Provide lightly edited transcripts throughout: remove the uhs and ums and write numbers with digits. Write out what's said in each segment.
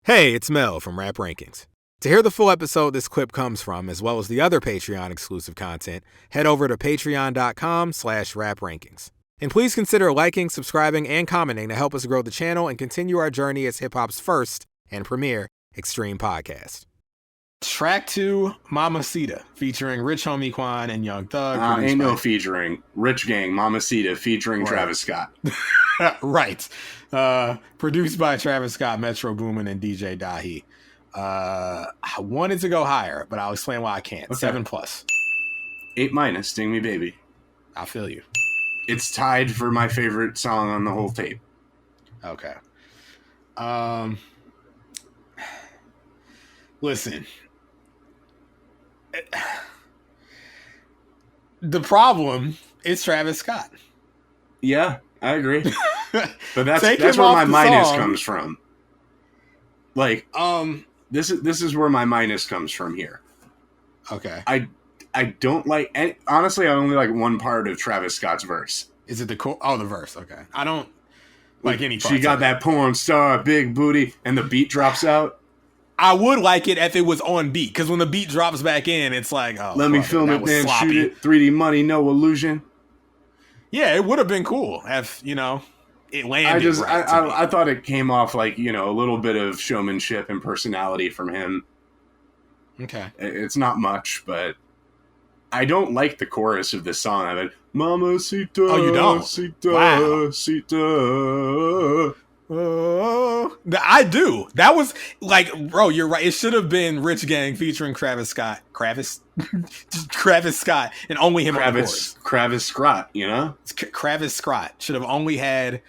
Hey, it's Mel from Rap Rankings. To hear the full episode this clip comes from, as well as the other Patreon-exclusive content, head over to patreon.com/raprankings. And please consider liking, subscribing, and commenting to help us grow the channel and continue our journey as hip-hop's first and premier extreme podcast. Track 2, Mamacita, featuring Rich Homie Quan and Young Thug. Ain't no featuring. Rich Gang, Mamacita, featuring Travis Scott. Right. Produced by Travis Scott, Metro Boomin, and DJ Dahi. I wanted to go higher, but I'll explain why I can't. Okay. 7+. 8-, Sting Me Baby. I feel you. It's tied for my favorite song on the whole tape. Okay. Listen. The problem is Travis Scott. Yeah, I agree. But that's where my minus comes from. Like, this is where my minus comes from here. Okay. I don't like any, honestly, I only like one part of Travis Scott's verse. Is it the verse? Okay. I don't like any part. She got that porn star, big booty, and the beat drops out. I would like it if it was on beat, because when the beat drops back in, it's like, oh, let me film it, then shoot it. 3D money, no illusion. Yeah, it would have been cool if, it landed. I thought it came off like, a little bit of showmanship and personality from him. Okay. It's not much, but I don't like the chorus of this song. I mean, Mamacita. Oh, you don't? Sita, wow. Sita. Oh, I do. That was like, bro, you're right. It should have been Rich Gang featuring Travis Scott, and only him on the chorus. Travis Scott, Travis Scott should have only had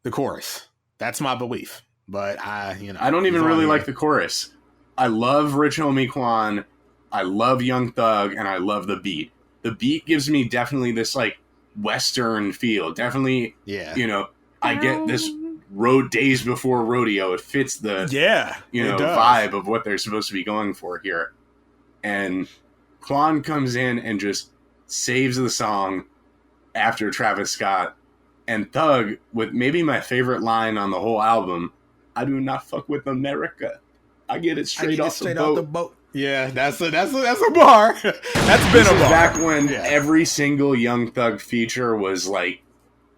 the chorus. That's my belief. But I don't even really like the chorus. I love Rich Homie Quan, I love Young Thug, and I love the beat. The beat gives me definitely this like Western feel. Definitely, yeah. I get this. Days before Rodeo, it fits the vibe of what they're supposed to be going for here. And Quan comes in and just saves the song after Travis Scott. And Thug, with maybe my favorite line on the whole album, I do not fuck with America. I get it straight off the boat. Yeah, that's a bar. That's been a bar. Back when every single Young Thug feature was like,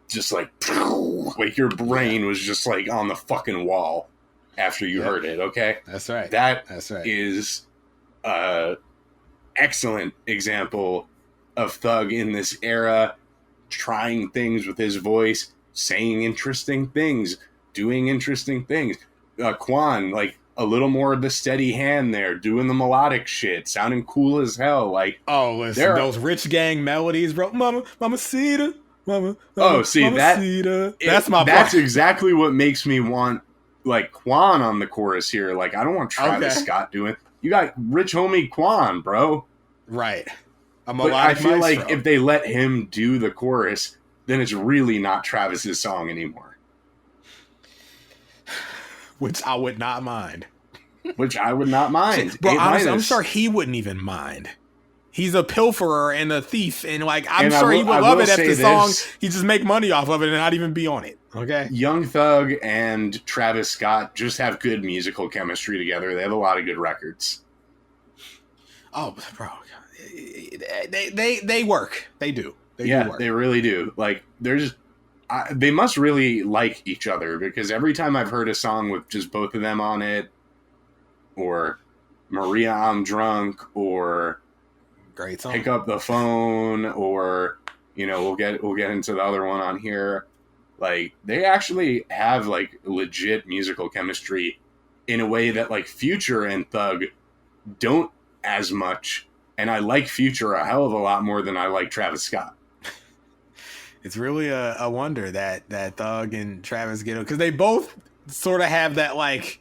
just like your brain was just like on the fucking wall after you heard it. Okay, that's right. That's right. Is a excellent example of Thug in this era, trying things with his voice, saying interesting things, doing interesting things. Quan, like a little more of the steady hand there, doing the melodic shit, sounding cool as hell. Like, oh, listen, those Rich Gang melodies, bro. Mamacita. Mama, see Mamacita. That's my That's part. exactly what makes me want like Quan on the chorus here. Like, I don't want Travis Scott doing. You got Rich Homie Quan, bro. Right. But I feel like if they let him do the chorus, then it's really not Travis's song anymore. Which I would not mind. Bro, honestly, I'm sure he wouldn't even mind. He's a pilferer and a thief, and like I'm sure he would love it if the song he just make money off of it and not even be on it. Okay, Young Thug and Travis Scott just have good musical chemistry together. They have a lot of good records. Oh, bro, they work. They do. They do work. They really do. Like they must really like each other, because every time I've heard a song with just both of them on it, or Maria I'm Drunk, or great song. Pick Up the Phone, or we'll get into the other one on here. Like, they actually have like legit musical chemistry in a way that like Future and Thug don't as much, and I like Future a hell of a lot more than I like Travis Scott. It's really a wonder that Thug and Travis get, because they both sort of have that like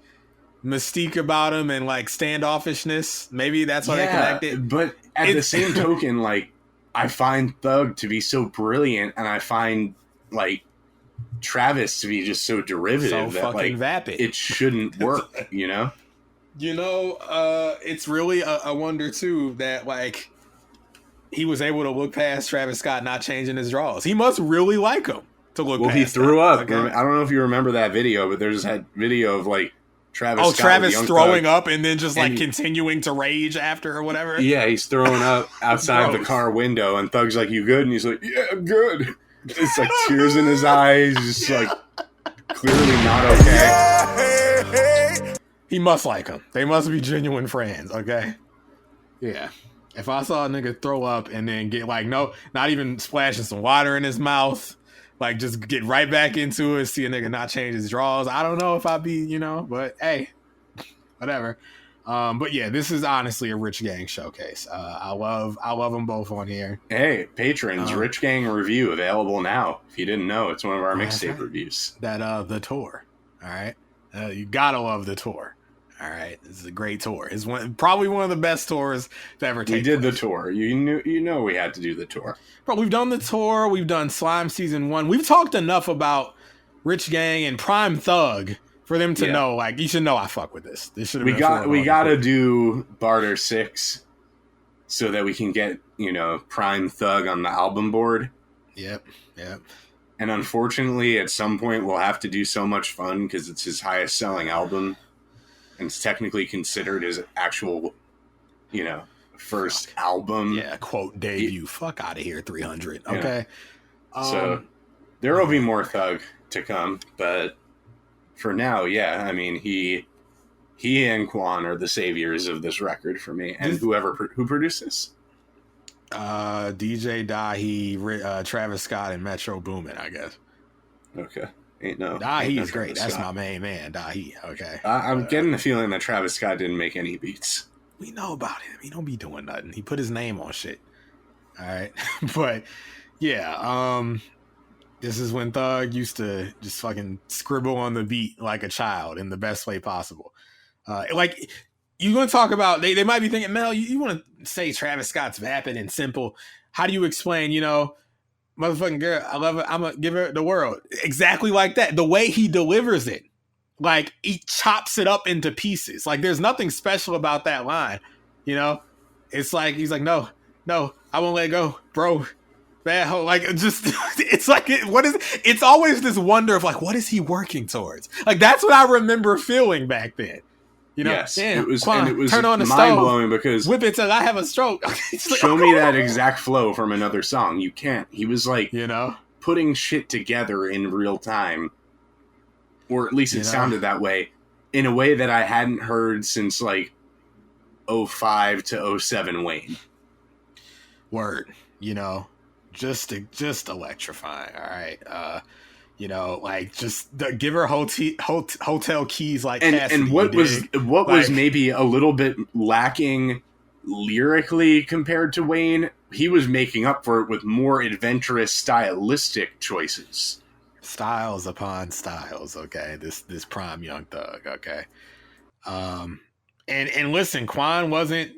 mystique about him and like standoffishness. Maybe that's why they connected. But at the same token, like, I find Thug to be so brilliant, and I find like Travis to be just so derivative that like vapid. It shouldn't work. It's really a wonder too that like he was able to look past Travis Scott not changing his draws. He must really like him to look. Well, past he threw up. Okay? I don't know if you remember that video, but there's that video of like Travis throwing up and then just like continuing to rage after or whatever. Yeah, he's throwing up outside the car window, and Thug's like, "You good?" And he's like, "Yeah, I'm good." It's like tears in his eyes, just like clearly not okay. He must like him. They must be genuine friends. Okay. Yeah. If I saw a nigga throw up and then get like not even splashing some water in his mouth, like just get right back into it, see a nigga not change his draws, I don't know if I'd be, but hey, whatever. But yeah, this is honestly a Rich Gang showcase. I love them both on here. Hey, patrons, Rich Gang review available now. If you didn't know, it's one of our mixtape reviews. That the tour. All right. You gotta love the tour. All right, this is a great tour. It's probably one of the best tours to ever take. We did the tour. You know we had to do the tour. Bro, we've done the tour. We've done Slime Season 1. We've talked enough about Rich Gang and Prime Thug for them to know, like, you should know I fuck with this. This should have we gotta do Barter 6 so that we can get, Prime Thug on the album board. Yep. And unfortunately, at some point, we'll have to do So Much Fun because it's his highest selling album. And it's technically considered his actual, first album. Yeah, quote debut. Fuck out of here, 300. Okay. So there will be more Thug to come, but for now, yeah, I mean, he and Quan are the saviors of this record for me. And who produced this? DJ Dahi, Travis Scott, and Metro Boomin, I guess. Okay. Dahi's great. That's my main man, Dahi. Okay. I'm getting the feeling that Travis Scott didn't make any beats. We know about him. He don't be doing nothing. He put his name on shit. All right. But yeah, this is when Thug used to just fucking scribble on the beat like a child in the best way possible. Like, you're going to talk about, they might be thinking, Mel, you want to say Travis Scott's vapid and simple. How do you explain, motherfucking girl, I love her, I'm gonna give her the world. Exactly like that. The way he delivers it, like he chops it up into pieces. Like there's nothing special about that line, It's like he's like, no, I won't let go, bro. Bad hoe. Like it's like it's always this wonder of like, what is he working towards? Like that's what I remember feeling back then. Yes, it was turn on the mind blowing because whip it till I have a stroke. Show me that exact flow from another song. You can't. He was like, putting shit together in real time, or at least it sounded that way, in a way that I hadn't heard since like 05 to 07 Wayne. Word, just electrifying. All right. Like just give her hotel keys like Cassidy, and what was maybe a little bit lacking lyrically compared to Wayne, he was making up for it with more adventurous stylistic choices. Styles upon styles, okay. This prime Young Thug, okay. And listen, Quan wasn't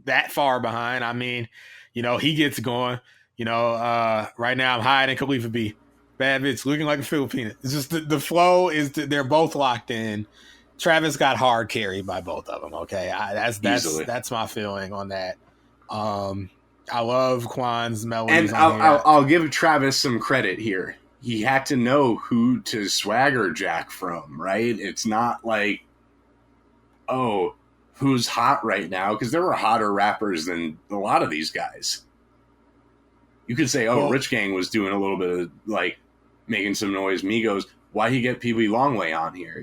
that far behind. I mean, he gets going. Right now I'm higher than Khalifa B. Bad bitch looking like a Filipina. It's just the flow is they're both locked in. Travis got hard carried by both of them. Okay, that's my feeling on that. I love Quan's melodies. And I'll give Travis some credit here. He had to know who to swagger jack from, right? It's not like, oh, who's hot right now? Because there were hotter rappers than a lot of these guys. You could say, Rich Gang was doing a little bit of like making some noise. Migos, why he get Pee Wee Longway on here,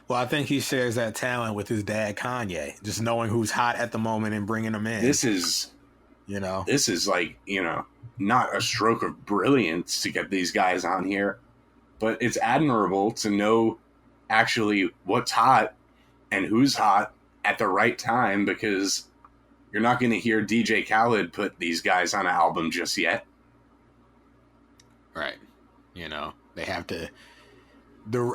Well, I think he shares that talent with his dad, Kanye, just knowing who's hot at the moment and bringing them in. This is like, not a stroke of brilliance to get these guys on here, but it's admirable to know actually what's hot and who's hot at the right time, because you're not going to hear DJ Khaled put these guys on an album just yet. Right. They have to.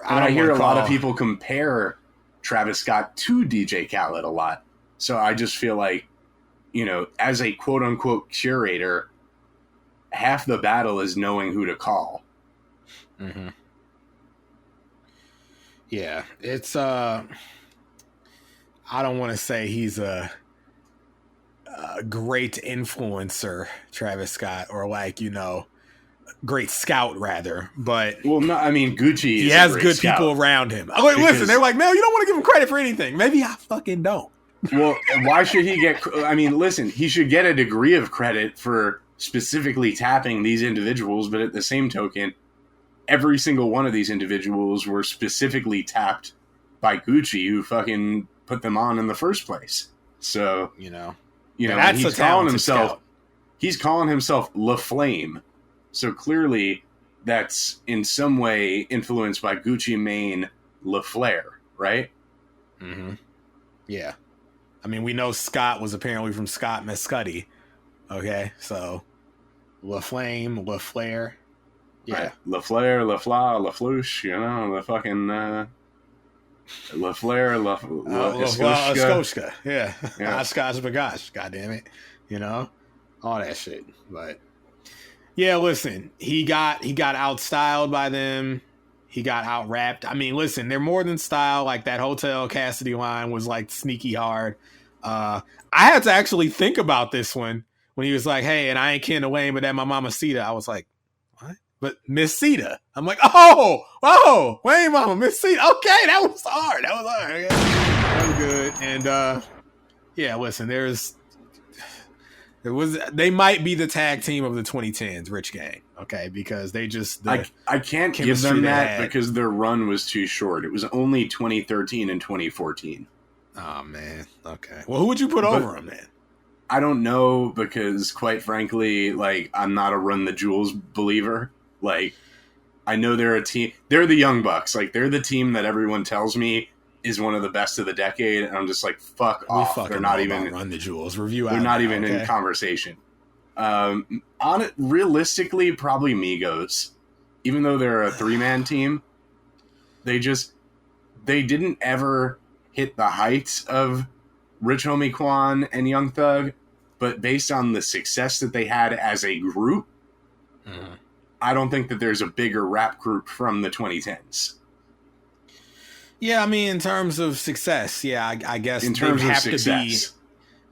I hear a lot of people compare Travis Scott to DJ Khaled a lot. So I just feel like, as a quote unquote curator, half the battle is knowing who to call. Mm-hmm. Yeah. It's, I don't want to say he's a great influencer, Travis Scott, or like, great scout rather, but well, no, I mean Gucci. He has good people around him. Oh, wait, listen, they're like, no, you don't want to give him credit for anything. Maybe I fucking don't. Well, why should he get? I mean, listen, he should get a degree of credit for specifically tapping these individuals, but at the same token, every single one of these individuals were specifically tapped by Gucci, who fucking put them on in the first place. So that's he's calling himself. Scout. He's calling himself La Flame. So clearly, that's in some way influenced by Gucci Mane La Flair, right? Mm-hmm. Yeah. I mean, we know Scott was apparently from Scott Mescudi. Okay, so La Flame, La Flair. Yeah. Right. La Flair, La Fla, La Flouche, the fucking La Flair, La Skoshka. Yeah. Oshkosh Bagosh, goddammit. All that shit. But yeah, listen, he got outstyled by them. He got out-rapped. I mean, listen, they're more than style. Like that Hotel Cassidy line was like sneaky hard. I had to actually think about this one when he was like, hey, and I ain't kin to Wayne, but that my Mamacita. I was like, what? But Miss Cita. I'm like, oh, Wayne Mama, Miss Cita. Okay, that was hard. Okay. That was good. And yeah, listen, they might be the tag team of the 2010s, Rich Gang, okay? Because they just... I can't give them that because their run was too short. It was only 2013 and 2014. Oh, man. Okay. Well, who would you put over them, then? I don't know because, quite frankly, like, I'm not a Run the Jewels believer. Like, I know they're a team... They're the Young Bucks. Like, they're the team that everyone tells me is one of the best of the decade, and I'm just like, fuck off. They're not even Run the Jewels. Review. They're not even in conversation. Realistically, probably Migos. Even though they're a 3-man team, they didn't ever hit the heights of Rich Homie Quan and Young Thug, but based on the success that they had as a group, I don't think that there's a bigger rap group from the 2010s. Yeah, I mean, in terms of success, yeah, I guess in terms of success, to be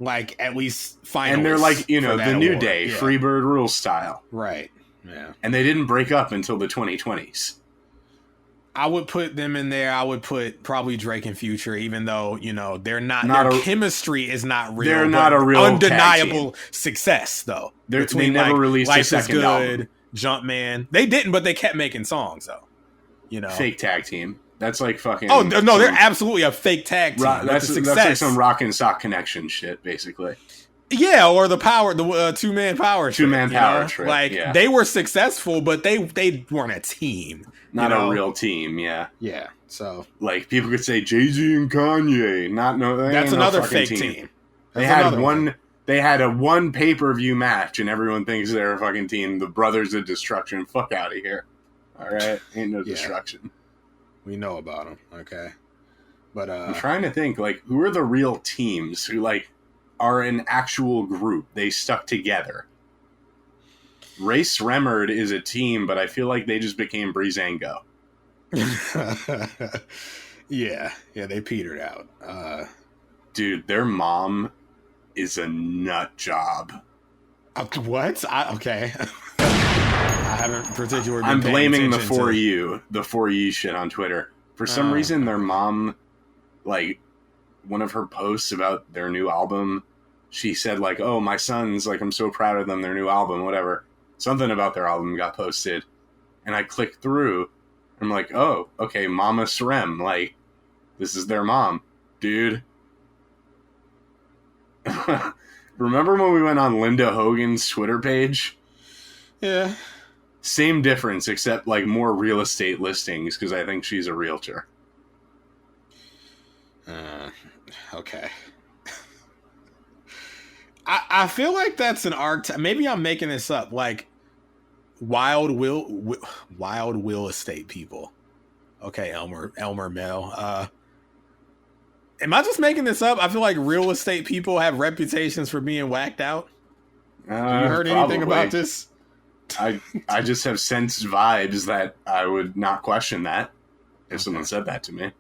like at least finalists. And they're like, the New Day, yeah. Freebird Rules style. Right. Yeah. And they didn't break up until the 2020s. I would put them in there. I would put probably Drake and Future, even though, they're their chemistry is not real. They're not a real undeniable success, though. They never released a second album. Jumpman. They didn't, but they kept making songs, though. Fake tag team. That's like fucking... Oh, no, they're absolutely a fake tag team. That's like some Rock and Sock Connection shit, basically. Yeah, or the two-man power trip. Two-man power trip, like, they were successful, but they weren't a team. Not a real team, yeah. Yeah, so... Like, people could say Jay-Z and Kanye. That's another fake team. They had a one pay-per-view match, and everyone thinks they're a fucking team. The Brothers of Destruction. Fuck out of here. All right? Ain't no destruction. We know about them, okay? But I'm trying to think, like, who are the real teams who, like, are an actual group? They stuck together. Race Remord is a team, but I feel like they just became Breezango. Yeah, they petered out. Dude, their mom is a nut job. What? Okay. I haven't particularly. I'm blaming the For You shit on Twitter. For some reason, their mom, like, one of her posts about their new album, she said, like, oh, my sons, like, I'm so proud of them, their new album, whatever. Something about their album got posted. And I clicked through. I'm like, oh, okay, Mama Srem. Like, this is their mom. Dude. Remember when we went on Linda Hogan's Twitter page? Yeah. Same difference, except, like, more real estate listings, because I think she's a realtor. Okay. I feel like that's an archetype. Maybe I'm making this up. Like, wild will estate people. Okay, Elmer Mel. Am I just making this up? I feel like real estate people have reputations for being whacked out. Have you heard anything about this? I just have sensed vibes that I would not question that if someone said that to me.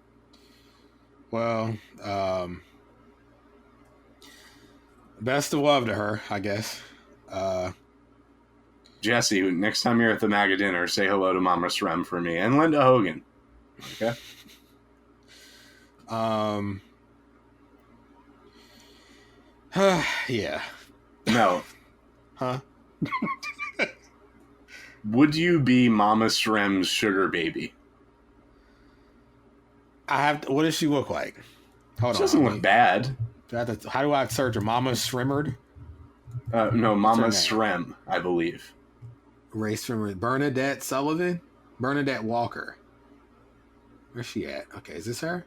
Well, best of love to her, I guess. Jesse, next time you're at the MAGA dinner, say hello to Mama Srem for me and Linda Hogan. Okay. Yeah. No. Huh? Would you be Mama Srem's sugar baby? What does she look like? Hold on. She doesn't look bad. How do I search her? Mama Srimmered? No, Mama Srem, I believe. Race from Bernadette Sullivan? Bernadette Walker. Where's she at? Okay, is this her?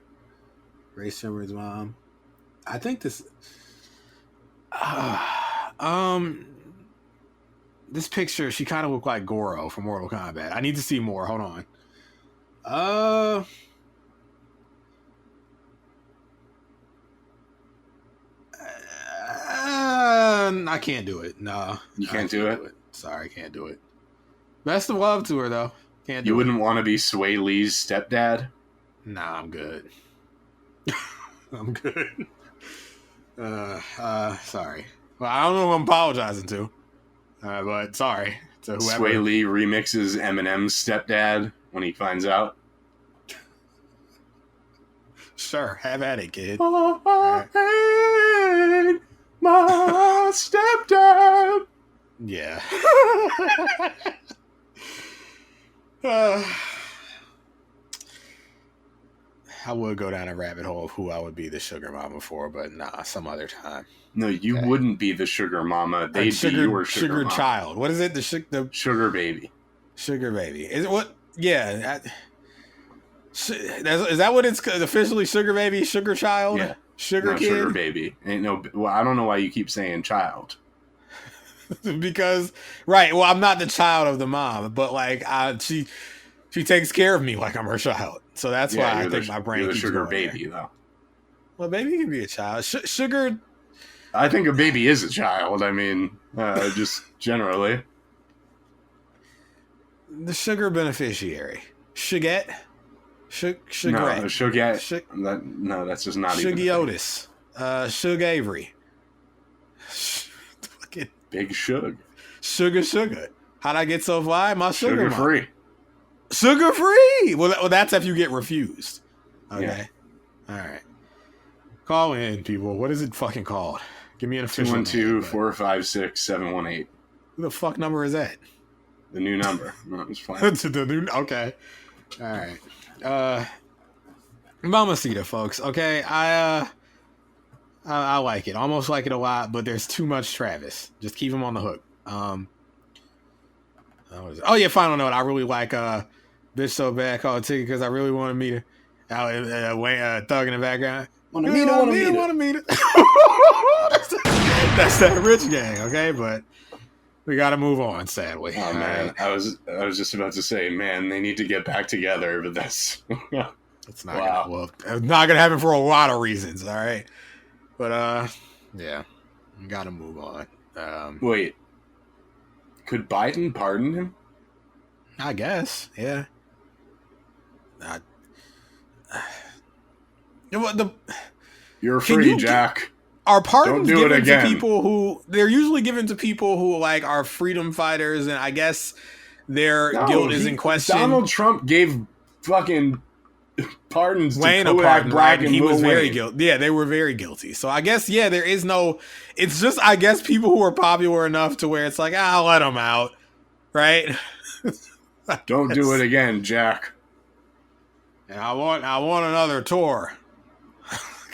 Race Trimmer's mom. I think this... this picture, she kind of looked like Goro from Mortal Kombat. I need to see more. Hold on. I can't do it. No. You can't do it? Sorry, I can't do it. Best of love to her, though. Can't do it. You wouldn't want to be Sway Lee's stepdad? Nah, I'm good. I'm good. Sorry. Well, I don't know who I'm apologizing to. But sorry to whoever. Sway Lee remixes Eminem's stepdad when he finds out. Sure, have at it, kid. I hate my stepdad. Yeah. I would go down a rabbit hole of who I would be the sugar mama for, but nah, some other time. No, you wouldn't be the sugar mama. They'd be your sugar mama. Child. What is it? The sugar baby. Sugar baby. Is it what? Yeah. Is that what it's officially? Sugar baby, sugar child, yeah. Sugar kid, sugar baby. Ain't no. Well, I don't know why you keep saying child. Because right. Well, I'm not the child of the mom, but like she takes care of me like I'm her child. So that's why I think my brain. You're the keeps sugar going baby, there. though. Well, baby can be a child. Sugar. I think a baby is a child. I mean, just generally. The sugar beneficiary. Sugette. Sugar. No, Sugette. No, that's just not even. Shuggy Otis. Shug Avery. Fucking Big Shug. Sugar. How'd I get so fly? My sugar free. Sugar free. Well, that's if you get refused. Okay. Yeah. All right. Call in, people. What is it fucking called? Give me an official 212-456-718. Who the fuck number is that? The new number. No, it's fine. Okay. All right. Mamacita, folks. Okay. I like it. Almost like it a lot, but there's too much Travis. Just keep him on the hook. Oh yeah, final note. I really like Bitch So Bad called Ticket because I really want to meet her. Thug in the background. Want to meet her. That's that rich gang, okay? But we got to move on, sadly. Oh man, right. I was just about to say, man, they need to get back together, but that's it's not gonna happen for a lot of reasons. All right, but yeah, we got to move on. Wait, could Biden pardon him? I guess, yeah. You're free, Jack. Are pardons given to people who they're usually given to people who like are freedom fighters, and I guess their guilt is in question. Donald Trump gave fucking pardons Wayne to Kodak Black and he Lil was very Wayne. guilty. Yeah, they were very guilty. So I guess there is no. It's just I guess people who are popular enough to where it's like I'll let them out, right? Don't do it again, Jack. And I want another tour.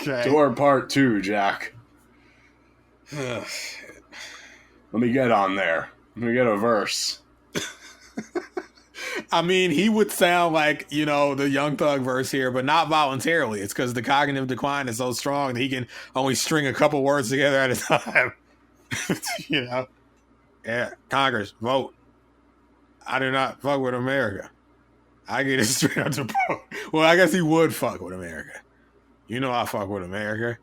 Okay. Tour part 2, Jack. Let me get on there. Let me get a verse. I mean, he would sound like, the Young Thug verse here, but not voluntarily. It's because the cognitive decline is so strong that he can only string a couple words together at a time. Yeah, Congress, vote. I do not fuck with America. I get it straight out the vote. Well, I guess he would fuck with America. I fuck with America.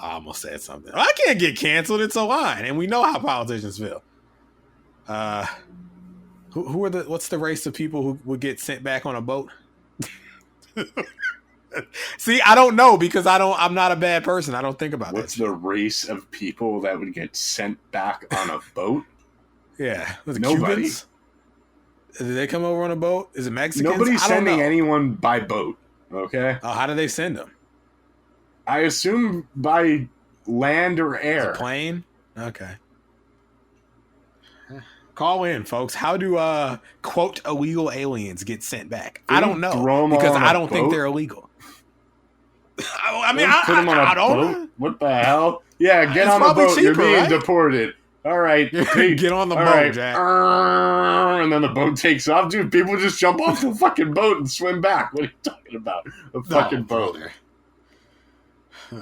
I almost said something. I can't get canceled. It's a line, and we know how politicians feel. Who are what's the race of people who would get sent back on a boat? See, I don't know because I'm not a bad person. I don't think about that. What's the race of people that would get sent back on a boat? Yeah. Was it Nobody. Cubans? Did they come over on a boat? Is it Mexicans? Nobody's sending anyone by boat, okay? Oh, how do they send them? I assume by land or air. A plane? Okay. Call in, folks. How do, quote, illegal aliens get sent back? I don't know. Because I don't think they're illegal. I mean, put them on a boat? What the hell? Yeah, get on the boat. You're being deported. All right. Get on the boat, Jack. And then the boat takes off. Dude, people just jump off the fucking boat and swim back. What are you talking about? A fucking boat.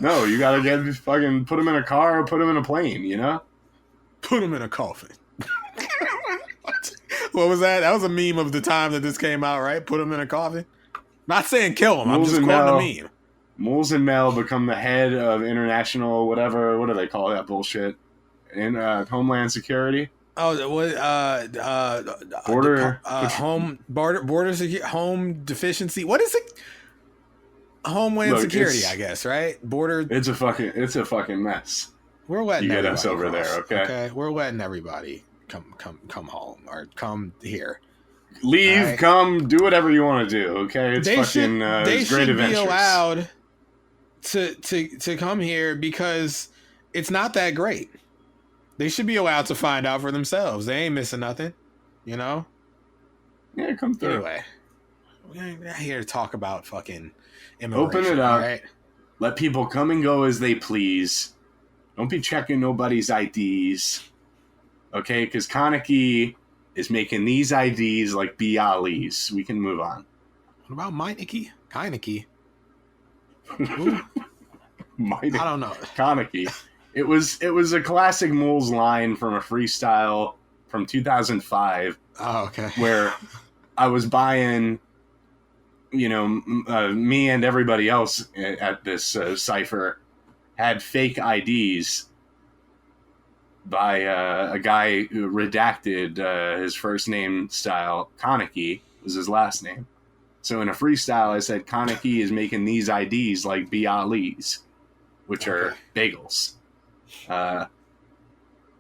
No, you gotta put them in a car or put them in a plane, you know? Put them in a coffin. What was that? That was a meme of the time that this came out, right? Put them in a coffin. Not saying kill them. I'm just quoting a meme. Moles and Mel become the head of international whatever. What do they call that bullshit? In Homeland Security. Oh, what? Home deficiency. What is it? Homeland Security, I guess, right? Border. It's a fucking mess. We're letting you get us over there, okay? Okay, we're letting everybody come home or come here. Leave, right? Come, do whatever you want to do, okay? It's fucking it's great adventures. They should be allowed to come here because it's not that great. They should be allowed to find out for themselves. They ain't missing nothing, you know? Yeah, come through. Anyway, we're not here to talk about fucking immigration. Open it up. Right? Let people come and go as they please. Don't be checking nobody's IDs. Okay? Because Kaneki is making these IDs like B. Ali's. We can move on. What about Meineke? Kaneki? I don't know. Kaneki. It was a classic Moles line from a freestyle from 2005. Oh, okay. Where I was buying, me and everybody else at this cipher had fake IDs by a guy who redacted his first name style. Kaneki was his last name. So in a freestyle, I said Kaneki is making these IDs like B. Ali's, which are bagels.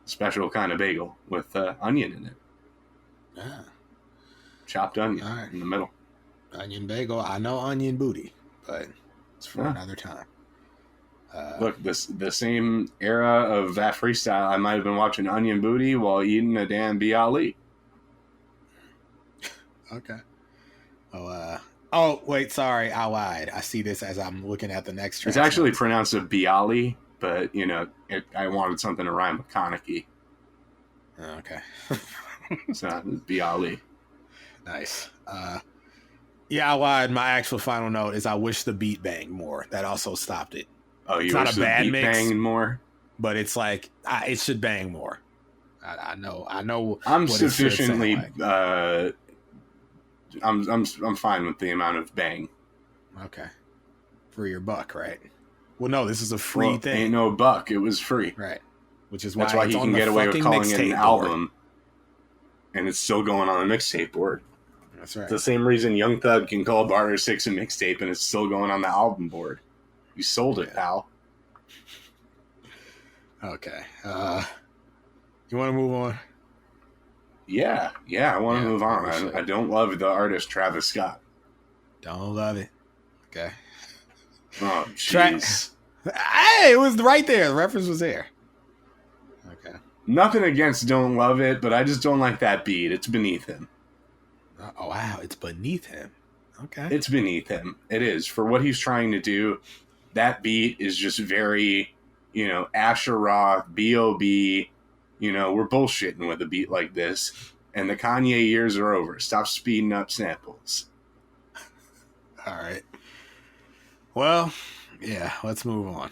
Special kind of bagel with onion in it. Yeah. Chopped onion in the middle. Onion bagel. I know onion booty, but it's for another time. Look, the same era of that freestyle, I might have been watching Onion Booty while eating a damn B. Ali. Okay. Oh, wait, sorry, I lied. I see this as I'm looking at the next track. It's actually pronounced a Bialy, but, I wanted something to rhyme with Kaneki. Okay. So, Bialy. Nice. Yeah, I lied. My actual final note is I wish the beat banged more. That also stopped it. Oh, you wish the beat banged more? But it's like, it should bang more. I know. I'm sufficiently... I'm fine with the amount of bang. Okay. For your buck, right? Well, no, this is a free thing. Ain't no buck. It was free. Right. That's why he can get away with calling it an album. And it's still going on the mixtape board. That's right. It's the same reason Young Thug can call Barter 6 a mixtape and it's still going on the album board. You sold it, pal. Okay. You want to move on? Yeah, I want to move on. I don't love the artist Travis Scott. Don't love it. Okay. Oh, jeez. Hey, it was right there. The reference was there. Okay. Nothing against Don't Love It, but I just don't like that beat. It's beneath him. Oh, wow. It's beneath him. Okay. It's beneath him. It is. For what he's trying to do, that beat is just very, Asher Roth, B.O.B., we're bullshitting with a beat like this, and the Kanye years are over. Stop speeding up samples. All right. Well, yeah, let's move on.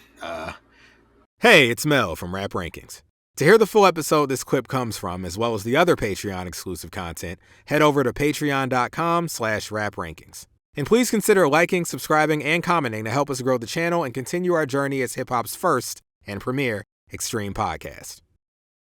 Hey, it's Mel from Rap Rankings. To hear the full episode this clip comes from, as well as the other Patreon exclusive content, head over to patreon.com/raprankings. And please consider liking, subscribing, and commenting to help us grow the channel and continue our journey as hip-hop's first and premier extreme podcast.